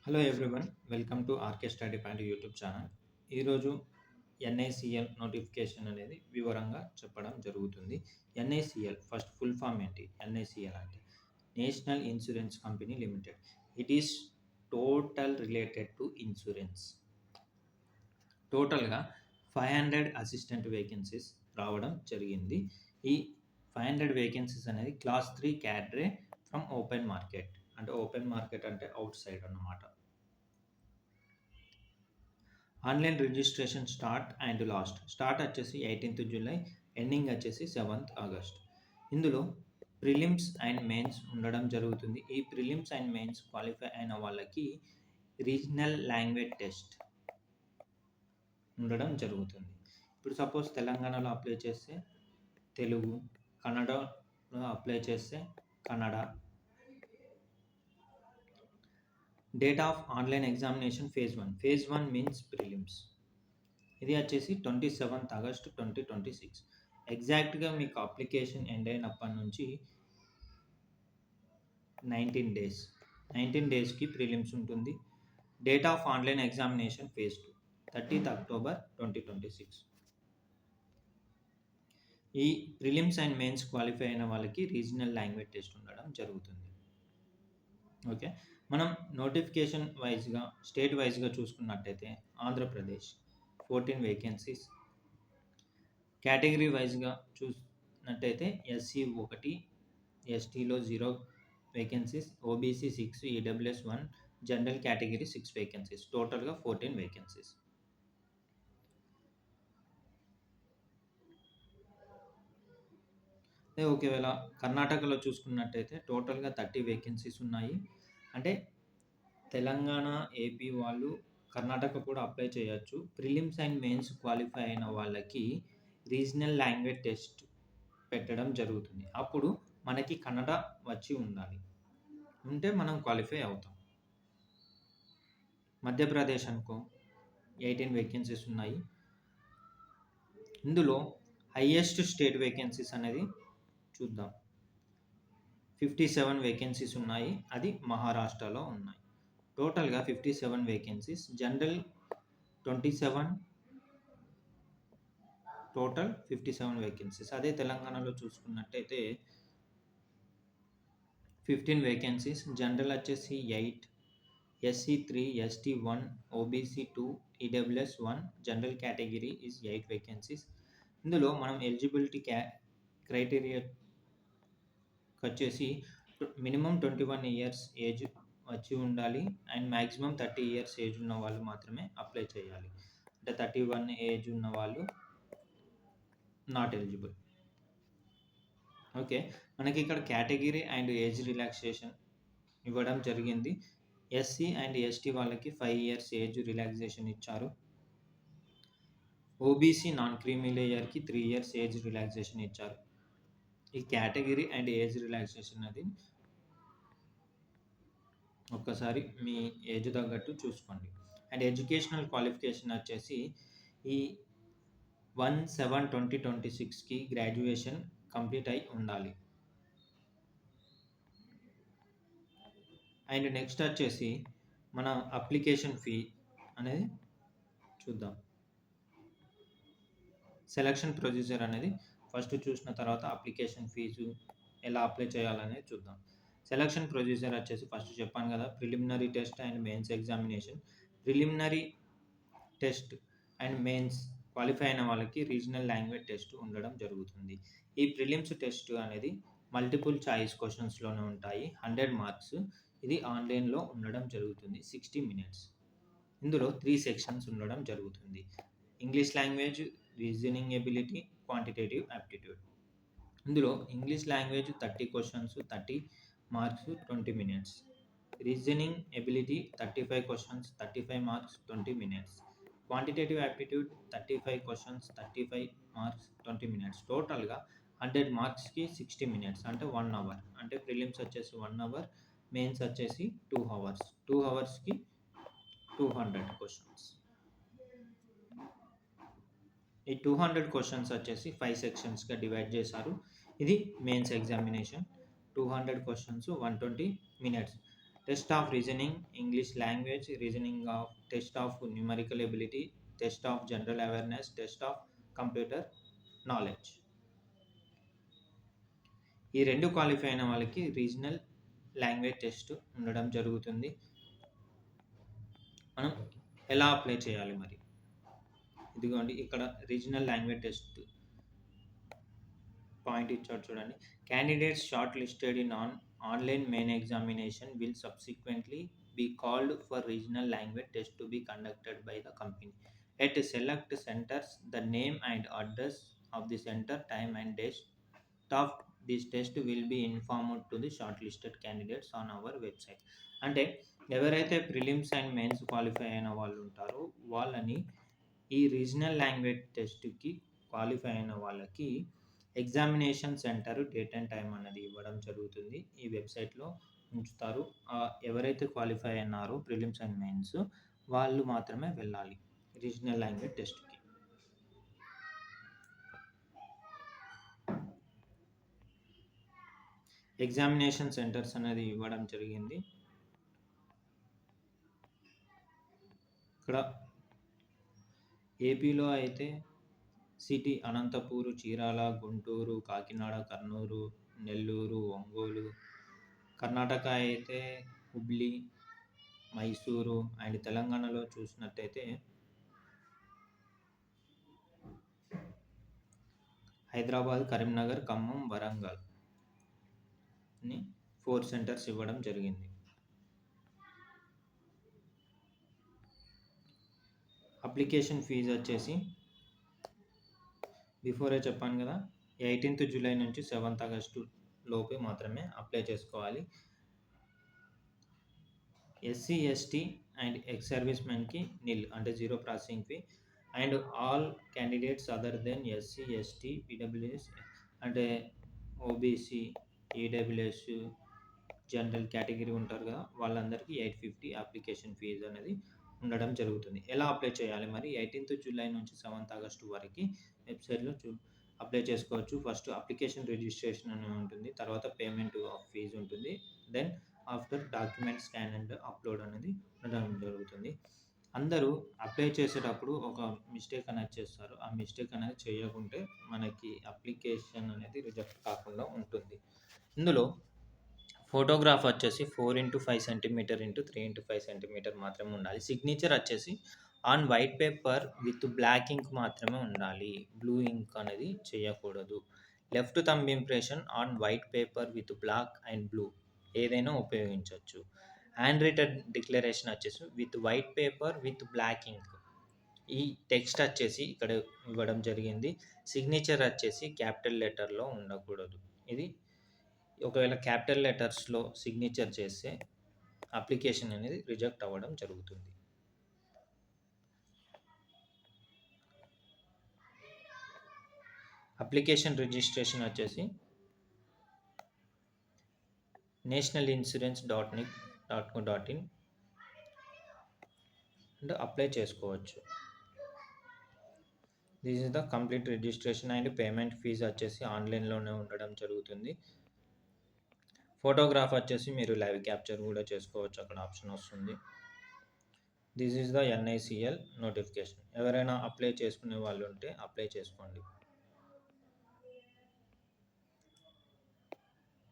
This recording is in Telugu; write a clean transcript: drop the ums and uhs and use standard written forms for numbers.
Hello everyone, welcome to RK study point YouTube channel. ఈరోజు ఎన్ఐసిఎల్ నోటిఫికేషన్ అనేది వివరంగా చెప్పడం జరుగుతుంది. ఎన్ఐసిఎల్ ఫస్ట్ ఫుల్ ఫామ్ ఏంటి? ఎన్ఐసిఎల్ అంటే national insurance company limited. It is total related to insurance. టోటల్గా 500 అసిస్టెంట్ వేకెన్సీస్ రావడం జరిగింది. ఈ 500 వేకెన్సీస్ అనేది క్లాస్ 3 క్యాడరే ఫ్రమ్ ఓపెన్ మార్కెట్. అంటే ఓపెన్ మార్కెట్ అంటే అవుట్ సైడ్ అన్నమాట. ఆన్లైన్ రిజిస్ట్రేషన్ స్టార్ట్ వచ్చేసి 18th జూలై, ఎండింగ్ వచ్చేసి 7th ఆగస్ట్. ఇందులో ప్రిలిమ్స్ అండ్ మెయిన్స్ ఉండడం జరుగుతుంది. ఈ ప్రిలిమ్స్ అండ్ మెయిన్స్ క్వాలిఫై అయిన వాళ్ళకి రీజనల్ లాంగ్వేజ్ టెస్ట్ ఉండడం జరుగుతుంది. ఇప్పుడు సపోజ్ తెలంగాణలో అప్లై చేస్తే తెలుగు, కన్నడలో అప్లై చేస్తే Kannada. Date of online examination phase 1 means prelims. ఇది వచ్చేసి 27th ఆగస్ట్ 2026. ఎగ్జాక్ట్గా మీకు అప్లికేషన్ ఎండ్ అయినప్పటి నుంచి 19 డేస్కి ప్రిలిమ్స్ ఉంటుంది. Date of online examination phase 2 30th October 2026. ఈ ప్రిలిమ్స్ అండ్ మెయిన్స్ క్వాలిఫై అయిన వాళ్ళకి రీజనల్ లాంగ్వేజ్ టెస్ట్ ఉండడం జరుగుతుంది. ఓకే, మనం నోటిఫికేషన్ వైజ్గా స్టేట్ వైజ్గా చూసుకున్నట్టయితే ఆంధ్రప్రదేశ్ 14 వేకెన్సీస్. కేటగిరీ వైజ్గా చూసినట్టయితే SC 1, ఎస్టీలో 0 vacancies, OBC 6, EWS 1, general category 6 vacancies, టోటల్గా 14 వేకెన్సీస్. ఒకవేళ కర్ణాటకలో చూసుకున్నట్టయితే టోటల్గా 30 వేకెన్సీస్ ఉన్నాయి. అంటే తెలంగాణ, ఏపీ వాళ్ళు కర్ణాటక కూడా అప్లై చేయొచ్చు. ప్రిలిమ్స్ అండ్ మెయిన్స్ క్వాలిఫై అయిన వాళ్ళకి రీజనల్ లాంగ్వేజ్ టెస్ట్ పెట్టడం జరుగుతుంది. అప్పుడు మనకి కన్నడ వచ్చి ఉంటే మనం క్వాలిఫై అవుతాం. మధ్యప్రదేశ్ అనుకో 18 వేకెన్సీస్ ఉన్నాయి. ఇందులో హైయెస్ట్ స్టేట్ వేకెన్సీస్ అనేది చూద్దాం. 57 వేకెన్సీస్ ఉన్నాయి. అది మహారాష్ట్రలో ఉన్నాయి. టోటల్గా 57 వేకెన్సీస్. General 27, total 57 vacancies. అదే తెలంగాణలో చూసుకున్నట్టయితే 15 వేకెన్సీస్. జనరల్ వచ్చేసి 8, SC 3, ST 1, OBC 2, EWS 1, general category is 8 vacancies. ఇందులో మనం ఎలిజిబిలిటీ క్రైటీరియా వచ్చేసి మినిమం 21 ఇయర్స్ ఏజ్ వచ్చి ఉండాలి అండ్ మ్యాక్సిమం 30 ఇయర్స్ ఏజ్ ఉన్న వాళ్ళు మాత్రమే అప్లై చేయాలి. అంటే 31 ఏజ్ ఉన్న వాళ్ళు నాట్ ఎలిజిబుల్. ఓకే, మనకి ఇక్కడ కేటగిరీ అండ్ ఏజ్ రిలాక్సేషన్ ఇవ్వడం జరిగింది. ఎస్సీ అండ్ ఎస్టీ వాళ్ళకి 5 ఇయర్స్ ఏజ్ రిలాక్సేషన్ ఇచ్చారు. ఓబీసీ నాన్ క్రీమీ లేయర్కి 3 ఇయర్స్ ఏజ్ రిలాక్సేషన్ ఇచ్చారు. ఈ కేటగిరీ అండ్ ఏజ్ రిలాక్సేషన్ అది ఒక్కసారి మీ ఏజ్ తగ్గట్టు చూసుకోండి. అండ్ ఎడ్యుకేషనల్ క్వాలిఫికేషన్ వచ్చేసి ఈ 1/7/2026కి గ్రాడ్యుయేషన్ కంప్లీట్ అయి ఉండాలి. అండ్ నెక్స్ట్ వచ్చేసి మన అప్లికేషన్ ఫీ అనేది చూద్దాం. సెలక్షన్ ప్రొసీజర్ అనేది ఫస్ట్ చూసిన తర్వాత అప్లికేషన్ ఫీజు ఎలా అప్లై చేయాలనేది చూద్దాం. సెలక్షన్ ప్రొసీజర్ వచ్చేసి ఫస్ట్ చెప్పాను కదా, preliminary test and mains examination. Preliminary test and mains qualify అయిన వాళ్ళకి రీజనల్ లాంగ్వేజ్ టెస్ట్ ఉండడం జరుగుతుంది. ఈ ప్రిలిమ్స్ టెస్ట్ అనేది మల్టిపుల్ చాయిస్ క్వశ్చన్స్లోనే ఉంటాయి. 100 మార్క్స్. ఇది ఆన్లైన్లో ఉండడం జరుగుతుంది. 60 minutes. ఇందులో 3 సెక్షన్స్ ఉండడం జరుగుతుంది. English language, reasoning ability, quantitative aptitude. ఇందులో English language 30 questions, 30 marks, 20 minutes. Reasoning ability 35 questions, 35 marks, 20 minutes. Quantitative aptitude 35 questions, 35 marks, 20 minutes. టోటల్గా 100 మార్క్స్కి 60 minutes అంటే 1 hour. అంటే ప్రిలిమ్స్ వచ్చేసి 1 hour, మెయిన్స్ వచ్చేసి 2 hours. 2 hours-కి 200 క్వశ్చన్స్. ఈ 200 క్వశ్చన్స్ వచ్చేసి 5 సెక్షన్స్గా డివైడ్ చేశారు. ఇది mains examination. 200 questions, 120 minutes. Test of reasoning, English language, reasoning of test of numerical ability, test of general awareness, test of computer knowledge. ఈ 2 క్వాలిఫై అయిన వాళ్ళకి రీజనల్ లాంగ్వేజ్ టెస్ట్ ఉండడం జరుగుతుంది. మనం ఎలా అప్లై చేయాలి మరి? ఇదిగోండి ఇక్కడ రీజనల్ లాంగ్వేజ్ టెస్ట్ పాయింట్ ఇచ్చాడు చూడండి. Candidates short listed in online main examination will subsequently be called for regional language test to be conducted by the company. At select centers, the name and address of the center, time and date of this test will be informed to the shortlisted candidates on our website. అంటే ఎవరైతే ప్రిలిమ్స్ అండ్ మెయిన్స్ క్వాలిఫై అయిన వాళ్ళు ఉంటారో వాళ్ళని ఈ రీజనల్ లాంగ్వేజ్ టెస్ట్కి క్వాలిఫై అయిన వాళ్ళకి examination centre date and time అన్నది ఇవ్వడం జరుగుతుంది. ఈ వెబ్సైట్లో ఉంచుతారు. ఎవరైతే క్వాలిఫై అయినారో ప్రిలిమ్స్ అండ్ మెయిన్స్ వాళ్ళు మాత్రమే వెళ్ళాలి రీజనల్ లాంగ్వేజ్ టెస్ట్కి. ఎగ్జామినేషన్ సెంటర్స్ అనేది ఇవ్వడం జరిగింది. ఇక్కడ ఏపీలో అయితే సిటీ అనంతపూరు, చీరాల, గుంటూరు, కాకినాడ, కర్నూలు, నెల్లూరు, ఒంగోలు. కర్ణాటక అయితే హుబ్లీ, మైసూరు. అండ్ తెలంగాణలో చూసినట్టయితే హైదరాబాద్, కరీంనగర్, ఖమ్మం, వరంగల్ అని 4 సెంటర్స్ ఇవ్వడం జరిగింది. అప్లికేషన్ ఫీజు వచ్చేసి బిఫోరే చెప్పాను కదా, 18th జూలై నుంచి 7th ఆగస్టు లోపే మాత్రమే అప్లై చేసుకోవాలి. SC, ST and ex service మెన్కి నిల్ అంటే 0 processing fee. And all candidates other than SC, ST, PWS అంటే ఓబీసీ, ఈడబ్ల్యూఎస్, జనరల్ కేటగిరీ ఉంటారు కదా, వాళ్ళందరికీ 850 అప్లికేషన్ ఫీజు అనేది ఉండడం జరుగుతుంది. ఎలా అప్లై చేయాలి మరి? 18th జూలై నుంచి 7th ఆగస్టు వరకు వెబ్సైట్లో అప్లై చేసుకోవచ్చు. ఫస్ట్ అప్లికేషన్ రిజిస్ట్రేషన్ అని ఉంటుంది, తర్వాత పేమెంట్ ఆఫ్ ఫీజు ఉంటుంది, then after document scan and upload అనేది ఉండడం జరుగుతుంది. అందరూ అప్లై చేసేటప్పుడు ఒక మిస్టేక్ అనేది చేస్తారు. ఆ మిస్టేక్ అనేది చేయకుంటే మనకి అప్లికేషన్ అనేది రిజెక్ట్ కాకుండా ఉంటుంది. ఇందులో ఫోటోగ్రాఫ్ వచ్చేసి 4x5 centimetre into 3x5 centimetre మాత్రమే ఉండాలి. సిగ్నేచర్ వచ్చేసి on white paper with black ink మాత్రమే ఉండాలి, బ్లూ ఇంక్ అనేది చేయకూడదు. Left thumb impression on white paper with black and blue ఏదైనా ఉపయోగించవచ్చు. హ్యాండ్ రిటన్ డిక్లరేషన్ వచ్చేసి with white paper with black ink. ఈ టెక్స్ట్ వచ్చేసి ఇక్కడ ఇవ్వడం జరిగింది. సిగ్నేచర్ వచ్చేసి క్యాపిటల్ లెటర్లో ఉండకూడదు. ఇది ఒకవేళ క్యాపిటల్ లెటర్స్లో సిగ్నేచర్ చేస్తే అప్లికేషన్ అనేది రిజెక్ట్ అవ్వడం జరుగుతుంది. అప్లికేషన్ రిజిస్ట్రేషన్ వచ్చేసి nationalinsurance.nic.in అండ్ అప్లై చేసుకోవచ్చు. This is the complete registration and payment fee వచ్చేసి ఆన్లైన్లోనే ఉండడం జరుగుతుంది. ఫోటోగ్రాఫ్ వచ్చేసి మీరు లైవ్ క్యాప్చర్ కూడా చేసుకోవచ్చు, అక్కడ ఆప్షన్ వస్తుంది. This is the NICL notification. ఎవరైనా అప్లై చేసుకునే వాళ్ళు ఉంటే అప్లై చేసుకోండి.